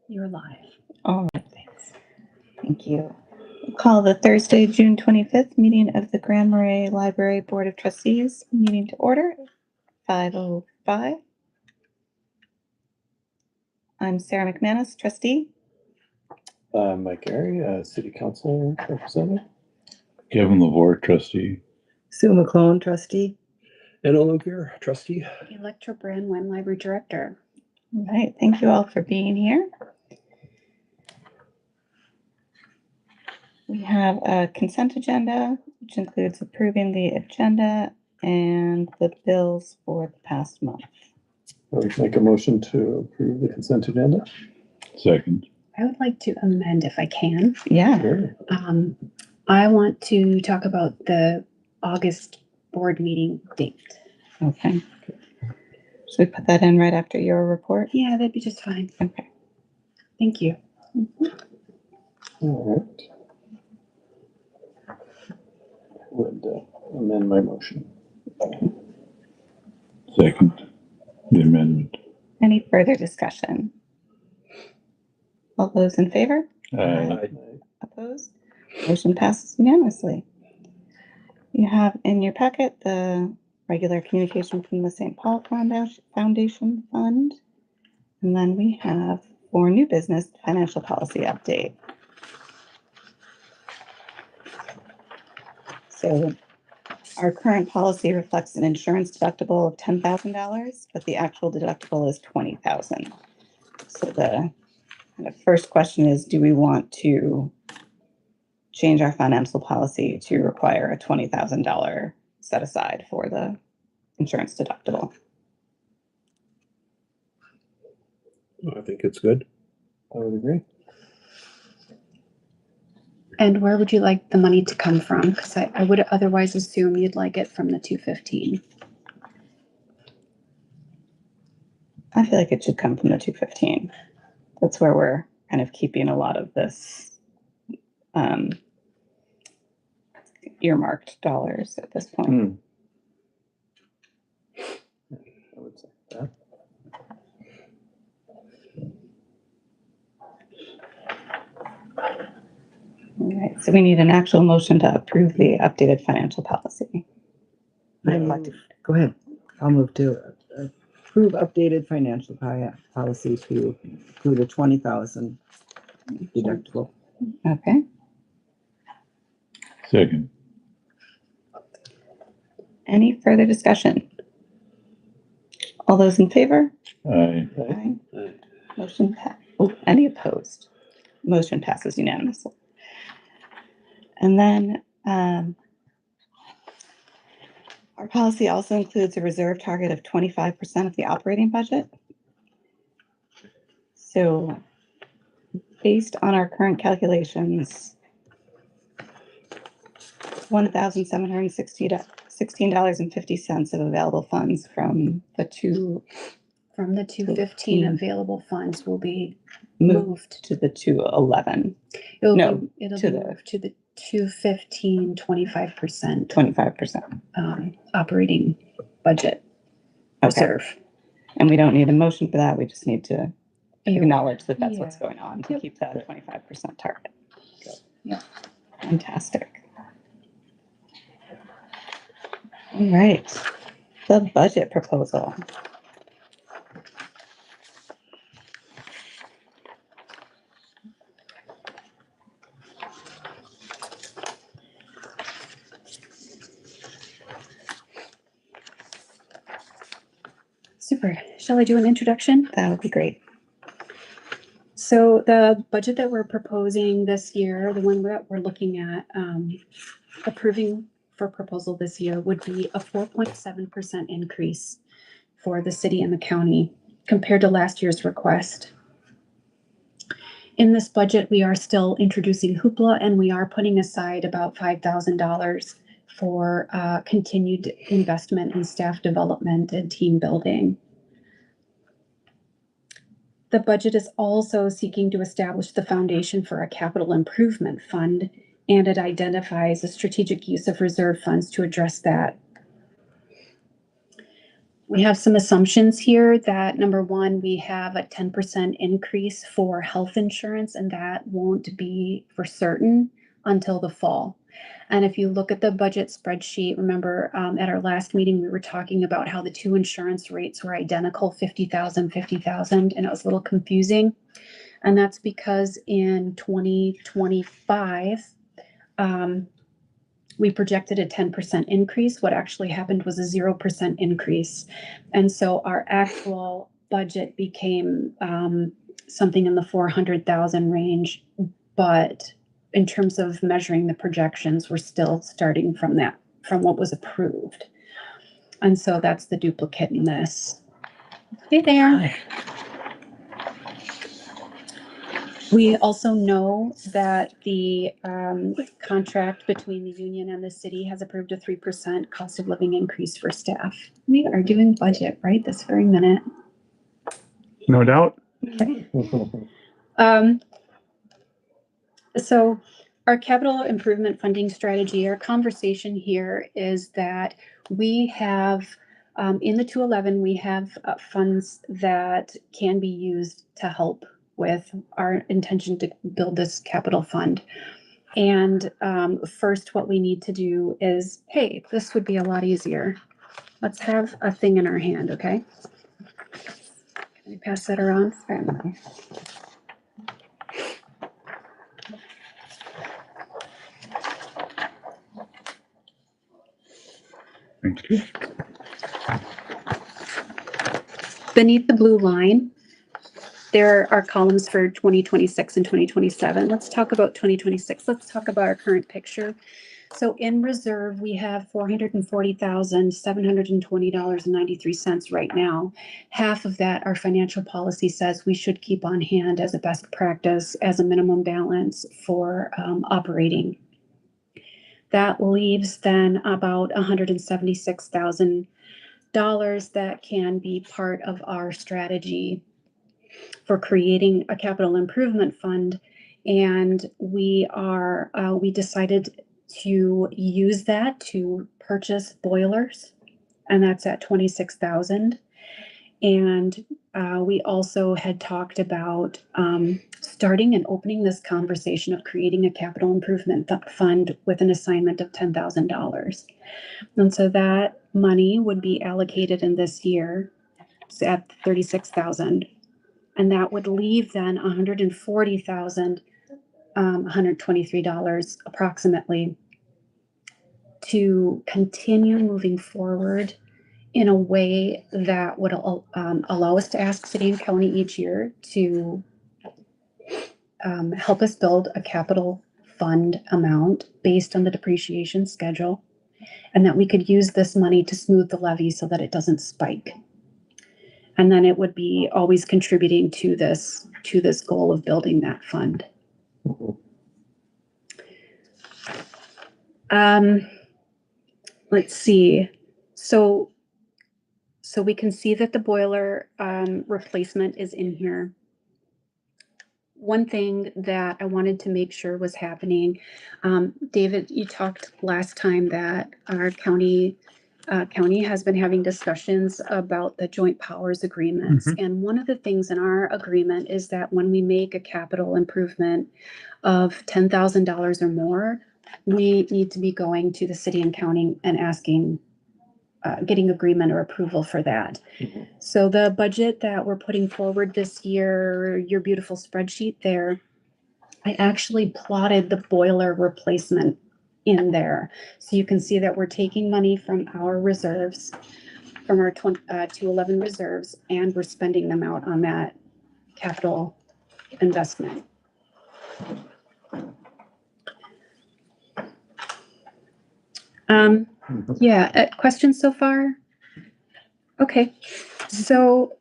You're live. All right, thanks. Thank you. Call the Thursday, June 25th meeting of the Grand Marais Library Board of Trustees meeting to order, 5:05. I'm Sarah McManus, trustee. Mike Gary, City Council Representative. Kevin LeVore, trustee. Sue McClone, trustee. And Olivier, trustee. Electra Brandwin, library director. All right, thank you all for being here. We have a consent agenda, which includes approving the agenda and the bills for the past month. I would make a motion to approve the consent agenda. Second. I would like to amend if I can. Yeah, Sure. I want to talk about the August board meeting date. okay. Should we put that in right after your report? Yeah, that'd be just fine. Okay. Thank you. All right. Would amend my motion. Second. The amendment. Any further discussion? All those in favor? Aye. Opposed? Motion passes unanimously. You have in your packet the regular communication from the St. Paul Foundation Fund. And then we have for new business financial policy update. So our current policy reflects an insurance deductible of $10,000, but the actual deductible is $20,000. So the first question is, do we want to change our financial policy to require a $20,000 set aside for the insurance deductible? I think it's good. I would agree. And where would you like the money to come from? Because I would otherwise assume you'd like it from the 215. I feel like it should come from the 215. That's where we're kind of keeping a lot of this earmarked dollars at this point. I would say that. All right, so we need an actual motion to approve the updated financial policy. Go ahead. I'll move to approve updated financial policy to include a 20,000 deductible. Okay, Second. any further discussion? All those in favor? Aye. Aye. Motion any opposed? Motion passes unanimously. And then our policy also includes a reserve target of 25% of the operating budget. So based on our current calculations, $1,716.50 of available funds from the 215 available funds will be moved moved. to the 211, It'll No, be to the- moved to the 215 25% 25%. operating budget Okay. reserve. And we don't need a motion for that. We just need to You- acknowledge that that's what's Yeah. going on to Yep. keep that 25% target. Yep. Fantastic. All right, the budget proposal. Super. Shall I do an introduction? That would be great. So the budget that we're proposing this year, the one that we're looking at approving for proposal this year, would be a 4.7% increase for the city and the county compared to last year's request. In this budget, we are still introducing hoopla, and we are putting aside about $5,000 for continued investment in staff development and team building. The budget is also seeking to establish the foundation for a capital improvement fund, and it identifies a strategic use of reserve funds to address that. We have some assumptions here that number one, we have a 10% increase for health insurance, and that won't be for certain until the fall. And if you look at the budget spreadsheet, remember at our last meeting, we were talking about how the two insurance rates were identical, 50,000, 50,000, and it was a little confusing. And that's because in 2025, we projected a 10% increase. What actually happened was a 0% increase. And so our actual budget became something in the 400,000 range. But in terms of measuring the projections, we're still starting from what was approved. And so that's the duplicate in this. Hey there. We also know that the contract between the union and the city has approved a 3% cost of living increase for staff. We are doing budget right this very minute. No doubt. So our capital improvement funding strategy, our conversation here is that we have in the 211, we have funds that can be used to help with our intention to build this capital fund. And first, what we need to do is, hey, this would be a lot easier. Let's have a thing in our hand, okay? Can we pass that around? Thank you. Beneath the blue line, there are columns for 2026 and 2027. Let's talk about 2026. Let's talk about our current picture. So in reserve, we have $440,720.93 right now. Half of that, our financial policy says we should keep on hand as a best practice, as a minimum balance for operating. That leaves then about $176,000 that can be part of our strategy for creating a capital improvement fund. And we decided to use that to purchase boilers, and that's at $26,000. And we also had talked about starting and opening this conversation of creating a capital improvement fund with an assignment of $10,000. And so that money would be allocated in this year at $36,000. And that would leave then $140,123 approximately to continue moving forward in a way that would allow us to ask city and county each year to help us build a capital fund amount based on the depreciation schedule, and that we could use this money to smooth the levy so that it doesn't spike. And then it would be always contributing to this goal of building that fund. Let's see. So we can see that the boiler replacement is in here. One thing that I wanted to make sure was happening, David, you talked last time that our county has been having discussions about the joint powers agreements. And one of the things in our agreement is that when we make a capital improvement of $10,000 or more, we need to be going to the city and county and asking, getting agreement or approval for that. So the budget that we're putting forward this year, your beautiful spreadsheet there, I actually plotted the boiler replacement in there. So you can see that we're taking money from our reserves, from our 211 reserves, and we're spending them out on that capital investment. Yeah, questions so far? Okay, so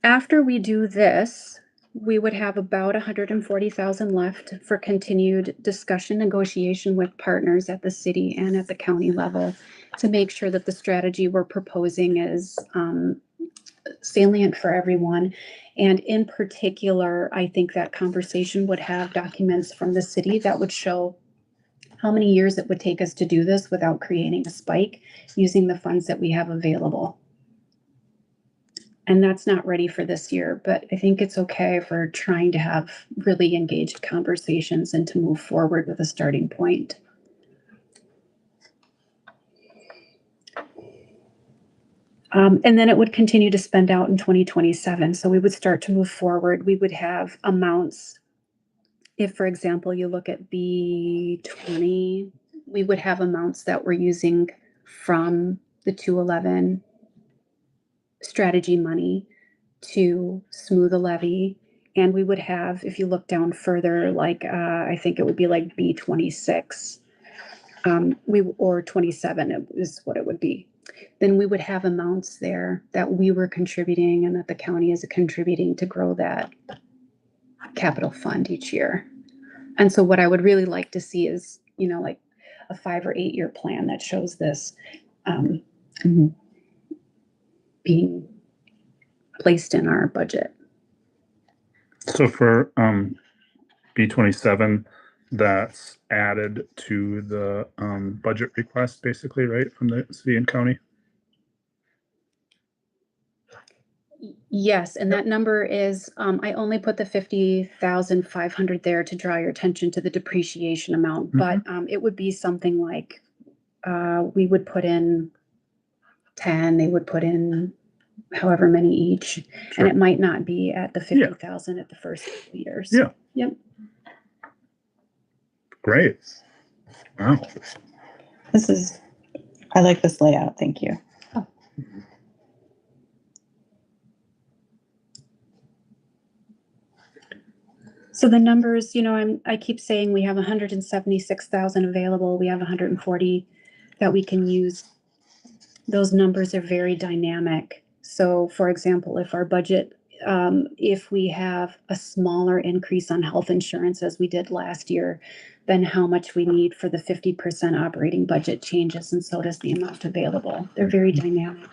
after we do this, we would have about 140,000 left for continued discussion, negotiation with partners at the city and at the county level to make sure that the strategy we're proposing is salient for everyone. And in particular, I think that conversation would have documents from the city that would show how many years it would take us to do this without creating a spike using the funds that we have available. And that's not ready for this year, but I think it's okay if we're trying to have really engaged conversations and to move forward with a starting point. And then it would continue to spend out in 2027. So we would start to move forward. We would have amounts. If, for example, you look at B20, we would have amounts that we're using from the 211 strategy money to smooth a levy. And we would have, if you look down further, like I think it would be like B26, or 27 is what it would be. Then we would have amounts there that we were contributing and that the county is contributing to grow that capital fund each year. And so what I would really like to see is, like a 5 or 8 year plan that shows this being placed in our budget. So for B27, that's added to the budget request, basically, right, from the city and county? Yes, and that number is, I only put the 50,500 there to draw your attention to the depreciation amount, but it would be something like, we would put in 10, they would put in however many each, Sure. and it might not be at the 50,000 at the first couple years. Yeah. Yep. Great. Wow. I like this layout. Thank you. So the numbers, I keep saying we have 176,000 available. We have 140 that we can use. Those numbers are very dynamic. So for example, if our budget, if we have a smaller increase on health insurance as we did last year, then how much we need for the 50% operating budget changes, and so does the amount available. They're very dynamic.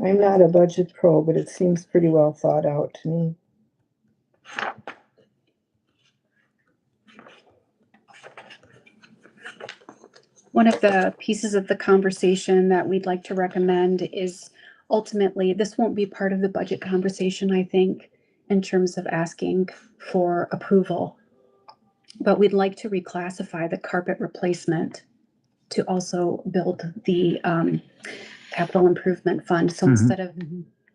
I'm not a budget pro, but it seems pretty well thought out to me. One of the pieces of the conversation that we'd like to recommend is ultimately, this won't be part of the budget conversation, I think, in terms of asking for approval. But we'd like to reclassify the carpet replacement to also build the capital improvement fund. So instead of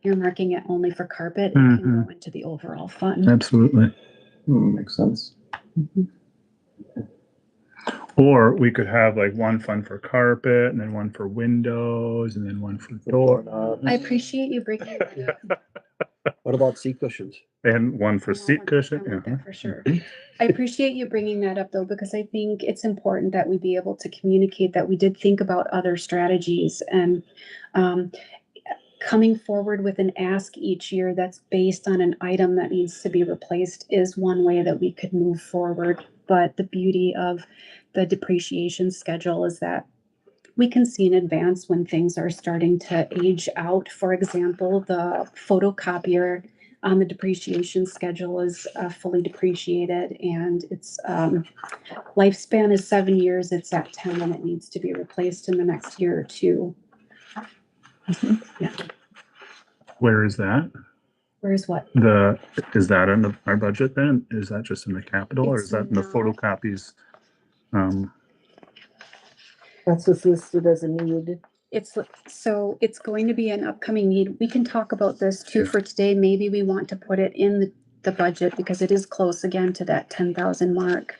earmarking it only for carpet, it can go into the overall fund. Absolutely. Makes sense. Or we could have like one fund for carpet and then one for windows and then one for door I appreciate you bringing that up. What about seat cushions? and one for I seat want more cushion. with that for sure. I appreciate you bringing that up though, because I think it's important that we be able to communicate that we did think about other strategies, and coming forward with an ask each year that's based on an item that needs to be replaced is one way that we could move forward. But the beauty of the depreciation schedule is that we can see in advance when things are starting to age out. For example, the photocopier on the depreciation schedule is fully depreciated, and its lifespan is 7 years. It's at 10 and it needs to be replaced in the next year or two. Yeah. Where is that? Where's what? Is that in our budget then? Is that just in the capital or It's is that in the not. photocopies? That's what's listed as a need. It's going to be an upcoming need. We can talk about this too for today. Maybe we want to put it in the budget because it is close again to that 10,000 mark.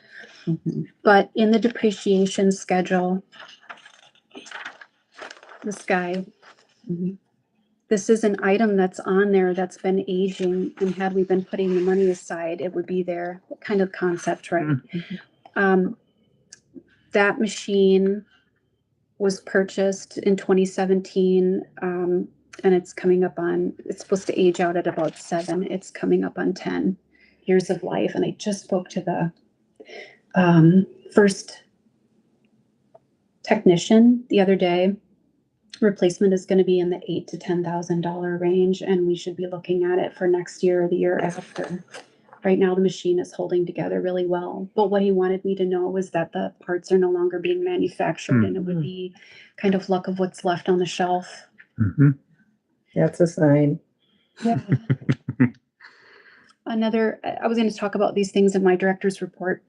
But in the depreciation schedule, this guy, this is an item that's on there that's been aging, and had we been putting the money aside, it would be there. What kind of concept, right? That machine was purchased in 2017, and it's supposed to age out at about 7. It's coming up on 10 years of life. And I just spoke to First technician the other day, replacement is going to be in the $8,000 to $10,000 range, and we should be looking at it for next year or the year after. Right now, the machine is holding together really well, but what he wanted me to know was that the parts are no longer being manufactured, and it would be kind of luck of what's left on the shelf. Mhm. That's a sign. Yeah. I was going to talk about these things in my director's report.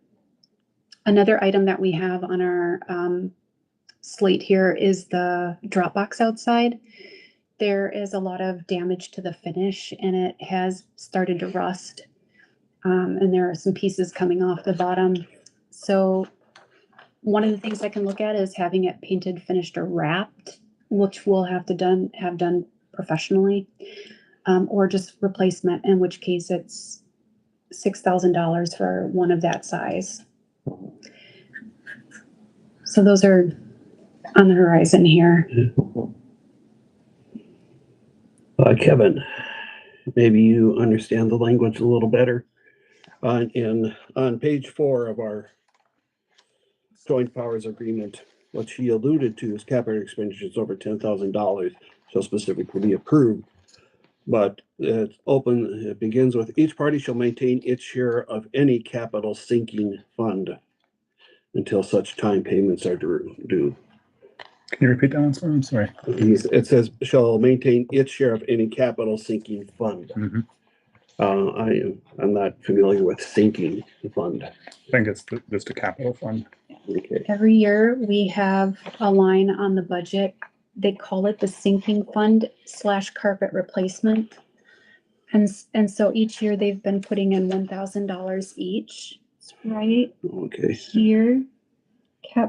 Another item that we have on our slate here is the drop box outside. There is a lot of damage to the finish, and it has started to rust. And there are some pieces coming off the bottom. So one of the things I can look at is having it painted, finished, or wrapped, which we'll have done professionally, or just replacement, in which case it's $6,000 for one of that size. So those are on the horizon here. Kevin, maybe you understand the language a little better. On page 4 of our joint powers agreement, what she alluded to is capital expenditures over $10,000 shall specifically be approved. But it's open, it begins with each party shall maintain its share of any capital sinking fund until such time payments are due. Can you repeat that one? Sorry, I'm sorry. It says shall maintain its share of any capital sinking fund. Mhm. I'm not familiar with sinking fund. I think it's just a capital fund. Okay. Every year we have a line on the budget. They call it the sinking fund / carpet replacement. And so each year they've been putting in $1,000 each, right Okay. here.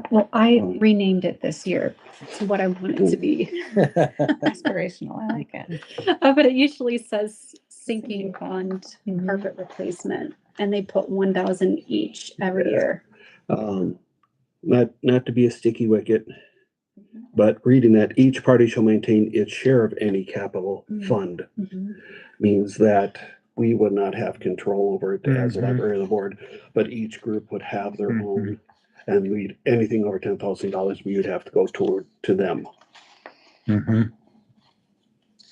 Well, I renamed it this year to what I want it to be. Aspirational, I like it. But it usually says sinking fund Mhm. carpet replacement, and they put 1,000 each every year. Not to be a sticky wicket, but reading that each party shall maintain its share of any capital fund means that we would not have control over it as a library of the board, but each group would have their own. And anything over $10,000, we would have to go to them. Mhm.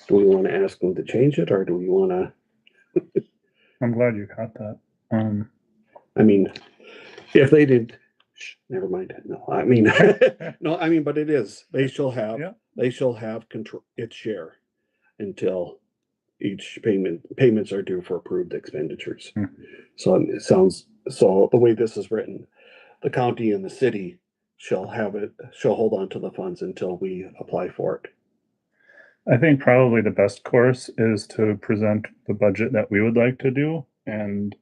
Do we want to ask them to change it, or do we want to? I'm glad you caught that. I mean, if they did, never mind. No, I mean, no, I mean, but it is. They shall have. Yeah. They shall have control its share until each payments are due for approved expenditures. So it sounds so. The way this is written, the county and the city shall hold on to the funds until we apply for it. I think probably the best course is to present the budget that we would like to do and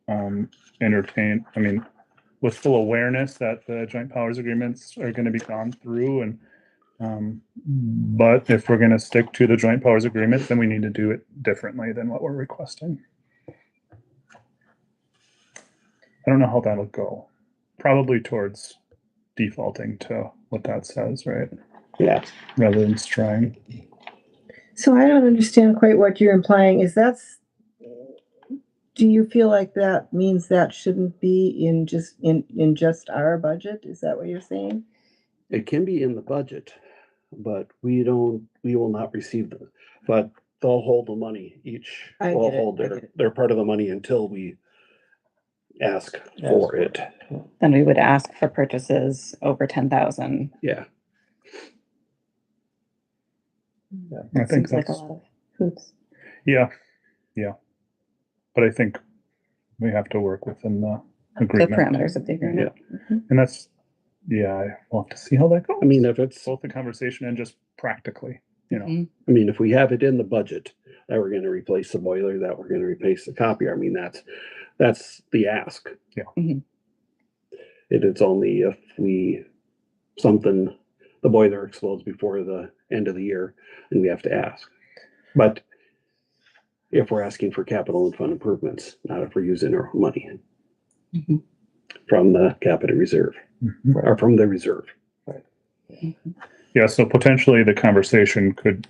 entertain, I mean, with full awareness that the joint powers agreements are going to be gone through and but if we're going to stick to the joint powers agreement, then we need to do it differently than what we're requesting. I don't know how that'll go. Probably towards defaulting to what that says, right? Yeah. Rather than trying. So I don't understand quite what you're implying. Do you feel like that means that shouldn't be in just our budget? Is that what you're saying? It can be in the budget, but we will not receive them. But they'll hold the money. Each I will get it, hold I get it. their part of the money until we ask for it. Then we would ask for purchases over 10,000. Yeah. I think Seems like a that's, lot of hoops. yeah. But I think we have to work within the The agreement. parameters of the agreement. And that's, yeah, we'll have to see how that goes. I mean, if it's, Both the conversation and just practically, you know. Mhm. I mean, if we have it in the budget that we're going to replace the boiler, that we're going to replace the copier, I mean, that's the ask. Yeah. Mhm. It's only if the boiler explodes before the end of the year and we have to ask. But if we're asking for capital and fund improvements, not if we're using our own money Mhm. from the capital reserve or from the reserve. Yeah, so potentially the conversation could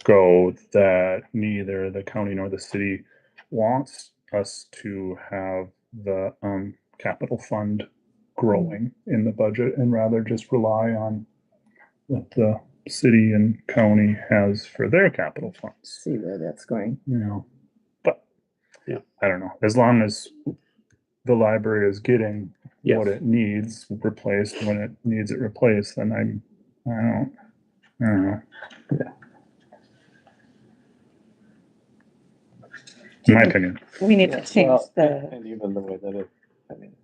go that neither the county nor the city wants us to have the capital fund growing in the budget and rather just rely on what the city and county has for their capital funds, See where that's going. you know. But Yeah. I don't know. As long as the library is getting Yes. what it needs replaced when it needs it replaced, then I don't know. In my opinion. We need to change Well, the, and even the way that it, I mean,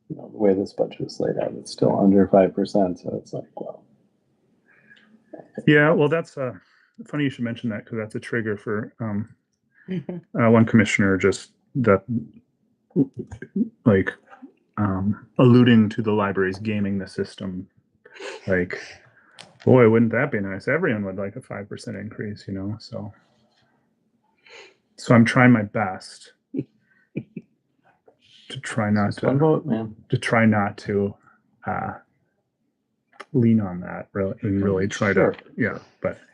the way this budget is laid out, it's still under 5%, so it's like, well. Yeah, well, that's funny you should mention that because that's a trigger for one commissioner just that like alluding to the libraries gaming the system. Like, boy, wouldn't that be nice? Everyone would like a 5% increase, you know. So I'm trying my best to try not Just one vote, man. to lean on that really and really try Sure. to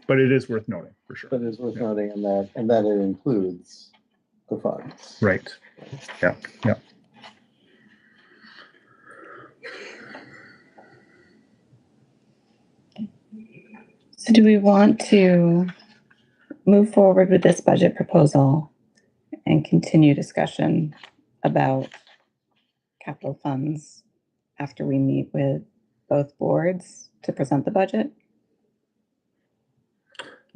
but it is worth noting for sure. But it is worth noting and that it includes the funds. Right. Yeah. so do we want to move forward with this budget proposal and continue discussion about capital funds after we meet with both boards to present the budget?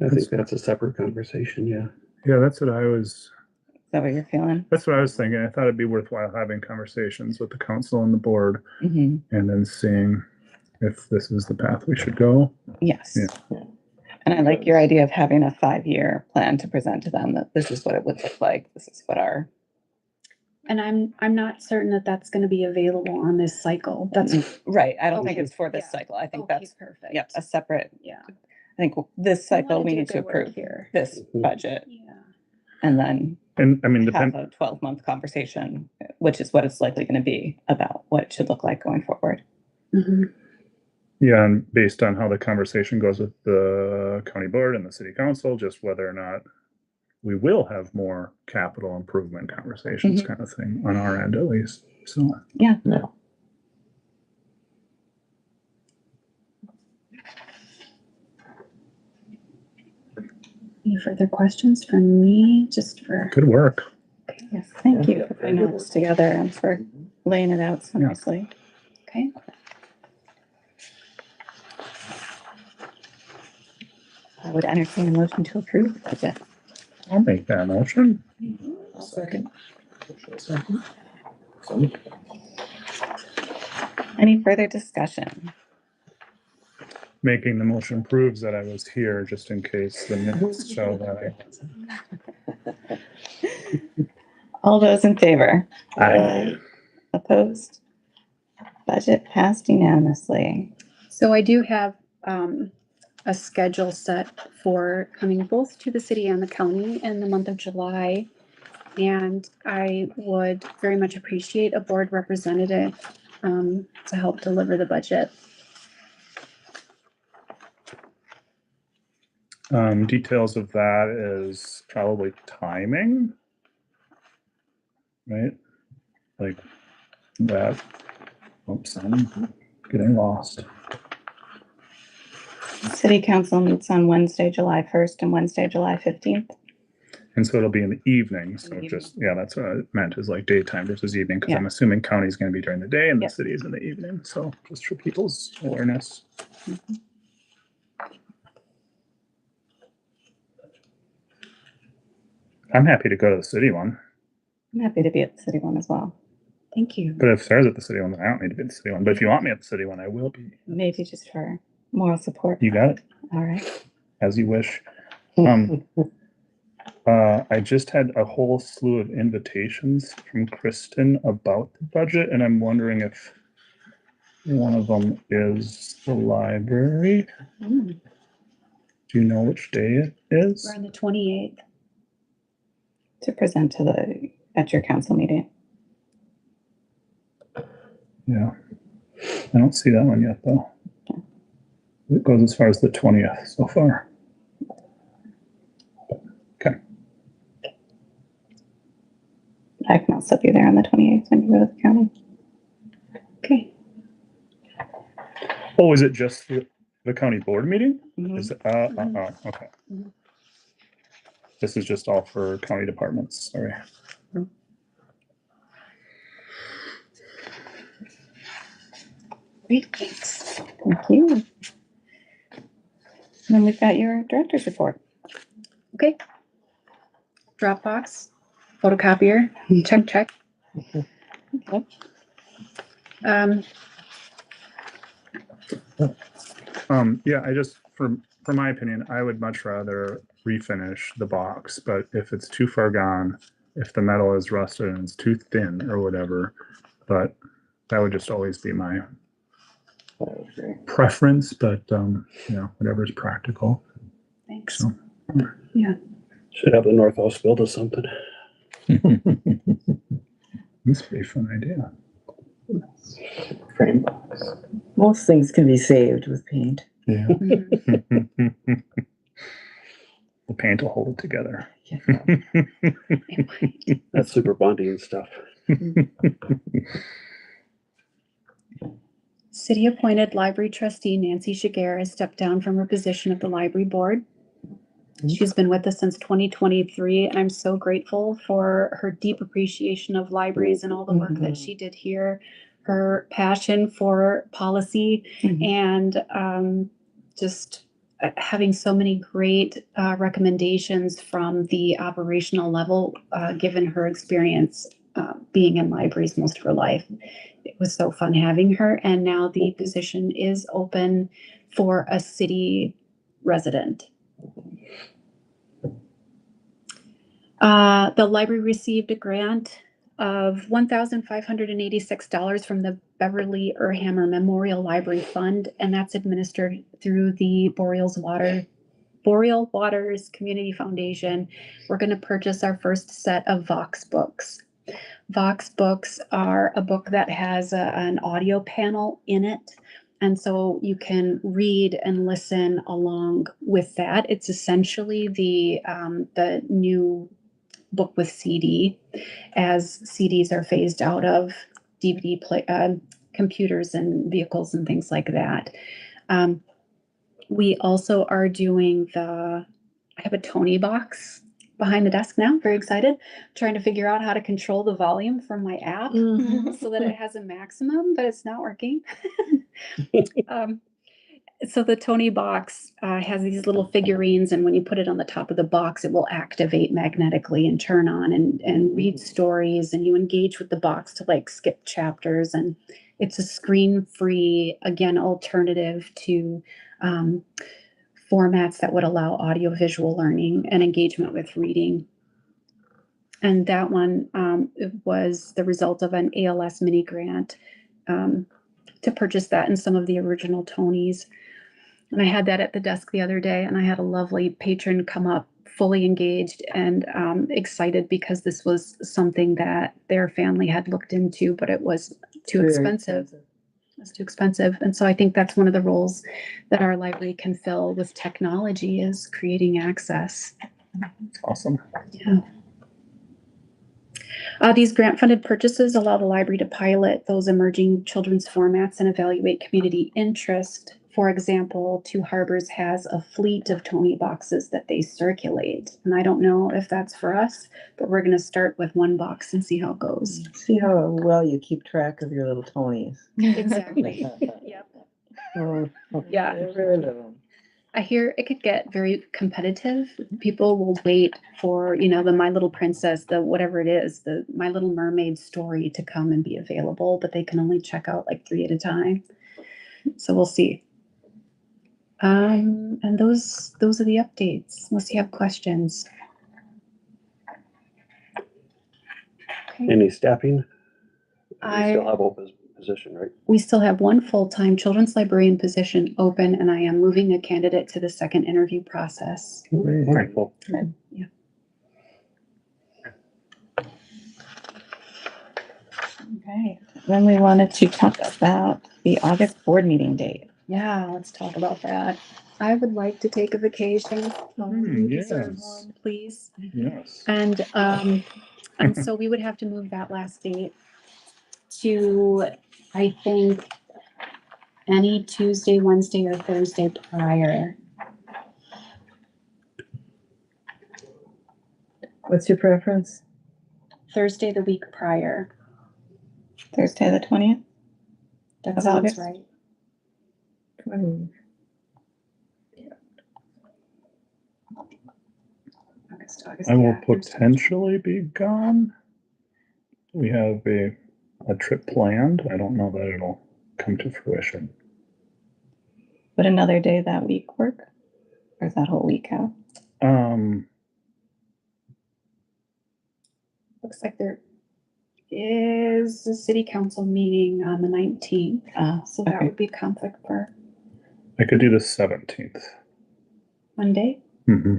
I think that's a separate conversation, yeah. Yeah, that's what I was Is that what you're feeling? That's what I was thinking. I thought it'd be worthwhile having conversations with the council and the board Mm-hmm. and then seeing if this is the path we should go. Yes. Yeah. And I like your idea of having a 5-year plan to present to them, that this is what it would look like. This is what our, And I'm not certain that that's going to be available on this cycle. That's right. I don't think Okay, it's for this yeah. cycle. I think okay, that's, perfect. yep, a separate, Yeah. I think this cycle, wanna we do need to good work approve here. this Mhm. budget Yeah. and then And I mean, have a 12-month conversation, which is what it's likely going to be about what it should look like going forward. Mhm. yeah, and based on how the conversation goes with the county board and the city council, just whether or not we will have more capital improvement conversations kind of thing on our end at least. So Yeah. Any further questions from me? Just for good work. Yes, thank you Yeah. for putting all this together and for laying it out so Yeah. nicely. okay. I would entertain a motion to approve the budget. I'll make that motion. Second. Any further discussion? Making the motion proves that I was here just in case the minutes show that I wasn't. All those in favor? Aye. Opposed? Budget passed unanimously. So I do have a schedule set for coming both to the city and the county in the month of July. And I would very much appreciate a board representative to help deliver the budget. Details of that is probably timing, right? Like that. Oops, I'm getting lost. City council meets on Wednesday, July 1st and Wednesday, July 15th. And so it'll be in the evening. So Evening. just, yeah, that's what I meant is like daytime versus evening. Cause Yeah. I'm assuming county's going to be during the day and Yeah. the city is in the evening. So just for people's awareness. I'm happy to go to the city one, I'm happy to be at the city one as well. Thank you. but if Sarah's at the city one, then I don't need to be at the city one. But if you want me at the city one, I will be. Maybe just for moral support. You got it, All right. as you wish. I just had a whole slew of invitations from Kristen about the budget, and I'm wondering if one of them is the library. Mm, Do you know which day it is? We're on the 28th. To present at your council meeting. Yeah. I don't see that one yet, though. It goes as far as the 20th so far. Okay. I can also be there on the 28th when you go to the county. Okay. Oh, is it just the county board meeting? Mhm. Is it, okay. Mhm. This is just all for county departments, sorry. Great, thanks. Thank you. And then we've got your director's report. Okay. Dropbox, photocopier, check. Okay. Um, Yeah, I just, for my opinion, I would much rather refinish the box, but if it's too far gone, if the metal is rusted and it's too thin or whatever, but that would just always be my I would agree. preference, but, whatever is practical. thanks. So, Should have the North House build us something. this would be a fun idea. Frame box. Most things can be saved with paint. Yeah. Mhm. The paint will hold it together. That's super bonding stuff. City appointed library trustee Nancy Shiger has stepped down from her position at the library board. She's been with us since 2023, and I'm so grateful for her deep appreciation of libraries and all the work that she did here, her passion for policy, Mhm. and just having so many great recommendations from the operational level, given her experience being in libraries most of her life. It was so fun having her, and now the position is open for a city resident. The library received a grant of $1,586 from the Beverly Urhammer Memorial Library Fund, and that's administered through the Boreal Waters Community Foundation. We're going to purchase our first set of Vox books. Vox books are a book that has an audio panel in it. And so you can read and listen along with that. It's essentially the new book with CD, as CDs are phased out of DVD computers and vehicles and things like that. We also are doing I have a Tony box behind the desk now, very excited, trying to figure out how to control the volume from my app so that it has a maximum, but it's not working. So the Tony box has these little figurines, and when you put it on the top of the box, it will activate magnetically and turn on and read stories, and you engage with the box to like skip chapters. And it's a screen-free, again, alternative to formats that would allow audiovisual learning and engagement with reading. And that one it was the result of an ALS mini grant to purchase that and some of the original Tonys. And I had that at the desk the other day, and I had a lovely patron come up fully engaged and excited because this was something that their family had looked into, but it was too expensive. It was too expensive. And so I think that's one of the roles that our library can fill with technology, is creating access. Awesome. Yeah. These grant-funded purchases allow the library to pilot those emerging children's formats and evaluate community interest. For example, Two Harbors has a fleet of Tony boxes that they circulate. And I don't know if that's for us, but we're going to start with one box and see how it goes. See how well you keep track of your little Tonys. Exactly. Yep. Yeah. Very little. I hear it could get very competitive. People will wait for, the My Little Princess, the whatever it is, the My Little Mermaid story to come and be available, but they can only check out like 3 at a time. So we'll see. And those are the updates, unless you have questions. Okay. Any staffing? We I- still have open position, right? We still have one full-time children's librarian position open, and I am moving a candidate to the second interview process. Wonderful. Okay. Then we wanted to talk about the August board meeting date. Yeah, let's talk about that. I would like to take a vacation. You deserve Yes. one, please. Yes. And so we would have to move that last date to, I think, any Tuesday, Wednesday, or Thursday prior. What's your preference? Thursday the week prior. Thursday, the 20th? That Of sounds August? right. 20. August, I will yeah, Thursday. potentially be gone. We have a trip planned. I don't know that it'll come to fruition. Would another day that week work? Or is that whole week out? Looks like there is a city council meeting on the 19th. So that Okay. would be conflict for I could do the 17th. Monday. Mm-hmm.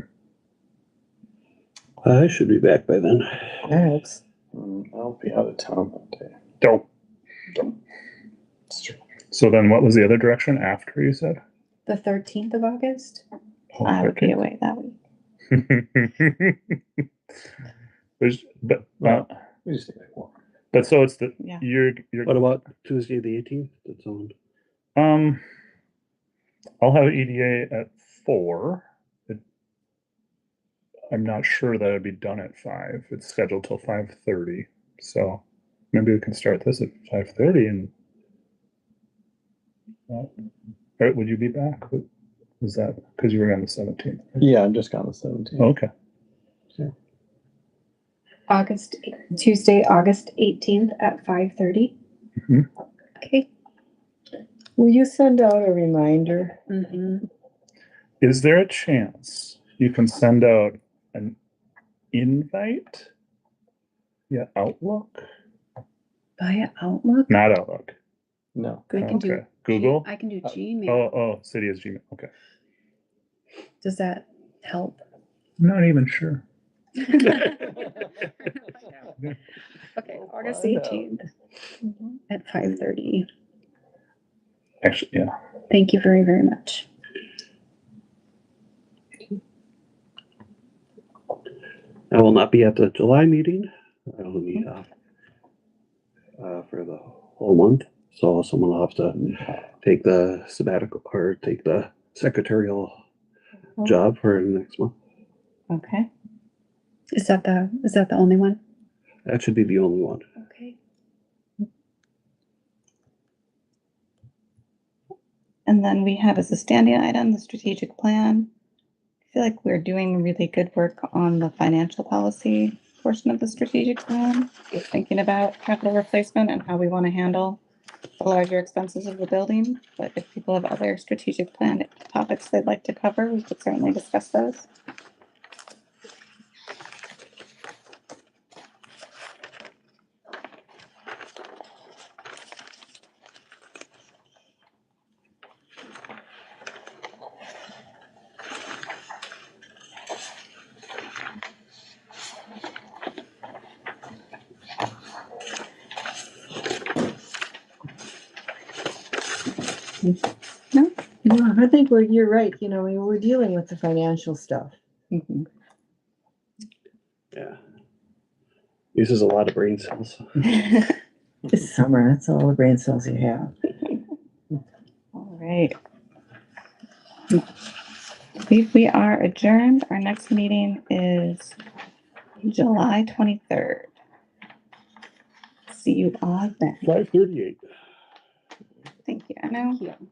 I should be back by then. Thanks. I'll be out of town that day. Dope. It's true. So then what was the other direction after you said? The 13th of August. I would be away that week. We just need like one. but so it's the Yeah. you're What about Tuesday, the 18th? That's on. I'll have EDA at 4. I'm not sure that it'd be done at 5. It's scheduled till 5:30. So maybe we can start this at 5:30 and or would you be back? Was that because you were on the 17th? Yeah, I'm just gone the 17th. Okay. Tuesday, August 18th at 5:30. Mhm. Okay. Will you send out a reminder? Mm-hmm. Is there a chance you can send out an invite? Yeah, Outlook? Via Outlook. Not Outlook. No. We can do Okay. Google? I can do Gmail. Oh, City is Gmail. Okay. Does that help? I'm not even sure. Okay, August find out. 18th at 5:30. Actually, yeah. Thank you very, very much. I will not be at the July meeting. I will be off for the whole month. So someone will have to take the sabbatical or take the secretarial job for next month. Okay. Is that the only one? That should be the only one. Okay. And then we have as a standing item, the strategic plan. I feel like we're doing really good work on the financial policy portion of the strategic plan. We're thinking about capital replacement and how we want to handle the larger expenses of the building. But if people have other strategic plan topics they'd like to cover, we could certainly discuss those. No, I think you're right. We're dealing with the financial stuff. Mhm. Yeah. Uses a lot of brain cells. This summer, that's all the brain cells you have. All right. We are adjourned. Our next meeting is July 23rd. See you all then. 5:38. Thank you, Anna. Thank you.